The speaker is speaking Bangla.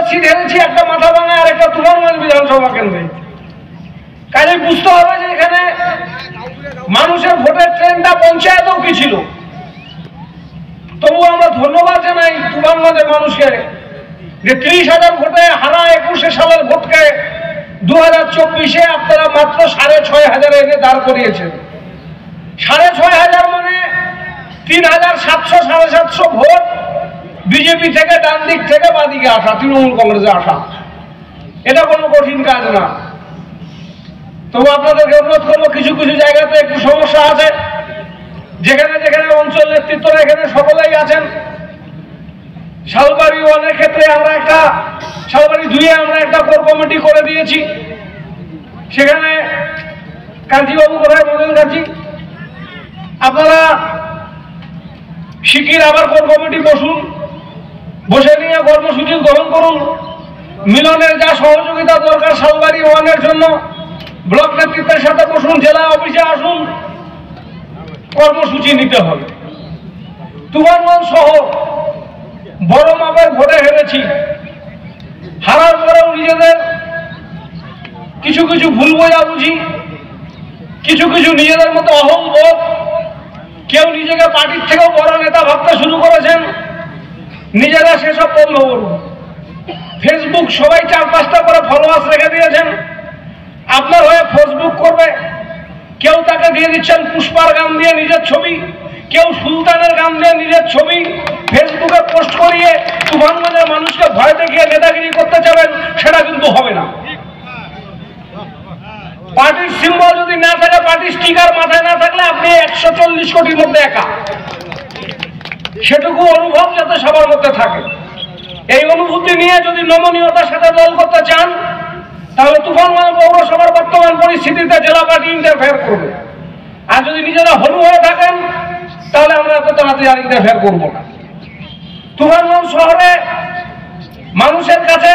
সিট হেরেছি, একটা মাথা ভাঙায় আর একটা তুফানগঞ্জ বিধানসভা কেন্দ্রে। কাজে বুঝতে হবে যে এখানে মানুষের ভোটের ট্রেনটা পঞ্চায়েতেও কি ছিল। তবু আমরা ধন্যবাদ জানাই তুফানগঞ্জের মানুষকে যে 30,000 ভোটে হারা 21 সালের ভোটকে 2024-এ আপনারা মাত্র 6,500 এনে দাঁড় করিয়েছেন। 6,500 মানে 3,700 750 ভোট বিজেপি থেকে, ডান দিক থেকে বাদিকে আসা, তৃণমূল কংগ্রেসে আসা। এটা কোনো কঠিন কাজ না। তবু আপনাদেরকে অনুরোধ করবো, কিছু কিছু জায়গাতে একটু সমস্যা আছে, যেখানে যেখানে অঞ্চল নেতৃত্বরা এখানে সকলেই আছেন। শালবাড়ি 1-এর ক্ষেত্রে আমরা একটা, শালবাড়ি 2-এ আমরা একটা কোর কমিটি করে দিয়েছি। সেখানে কাঞ্চিবাবু কোথায়, মদন কাঞ্চি, আপনারা শিগগির আবার কোর কমিটি বসুন, বসে নিয়ে কর্মসূচি গ্রহণ করুন। মিলনের যা সহযোগিতা দরকার শালবাড়ি 1-এর জন্য ব্লক নেতৃত্বের সাথে বসুন, জেলা অফিসে আসুন, কর্মসূচি নিতে হবে। তুফানগঞ্জ সহ বড় মাপের ভোটে হেরেছি। হারার পরেও নিজেদের কিছু কিছু ভুল বোঝাবুঝি, কিছু কিছু নিজেদের মতো অহংবোধ, কেউ নিজেকে পার্টির থেকেও বড় নেতা ভাবতে শুরু করেছেন। নিজেরা সেসব বন্ধ করুন। ফেসবুক সবাই 4-5টা করে ফলোয়ার্স রেখে দিয়েছেন, আপনার হয়ে ফেসবুক করবে। কেউ তাকে দিয়ে দিচ্ছেন পুষ্পার গান দিয়ে নিজের ছবি, কেউ সুলতানের গান দিয়ে নিজের ছবি ফেসবুকে পোস্ট করিয়ে তুফানগঞ্জের মানুষকে ভয় দেখিয়ে নেতাগিরি করতে চাবেন, সেটা কিন্তু হবে না। পার্টির সিম্বল যদি না থাকে, পার্টির স্টিকার মাথায় না থাকলে আপনি 140 কোটির মধ্যে একা। সেটুকু অনুভব যাতে সবার মধ্যে থাকে। এই অনুভূতি নিয়ে যদি নমনীয়তার সাথে দল করতে চান, তাহলে তুফানগঞ্জ পৌরসভার বর্তমান পরিস্থিতিতে জেলা পার্টি ইন্টারফেয়ার করবে। আর যদি নিজেরা হলু হয়ে থাকেন, তাহলে আমরা এত তাড়াতাড়ি আর ইন্টারফেয়ার করবো না। তুফানগঞ্জ শহরে মানুষের কাছে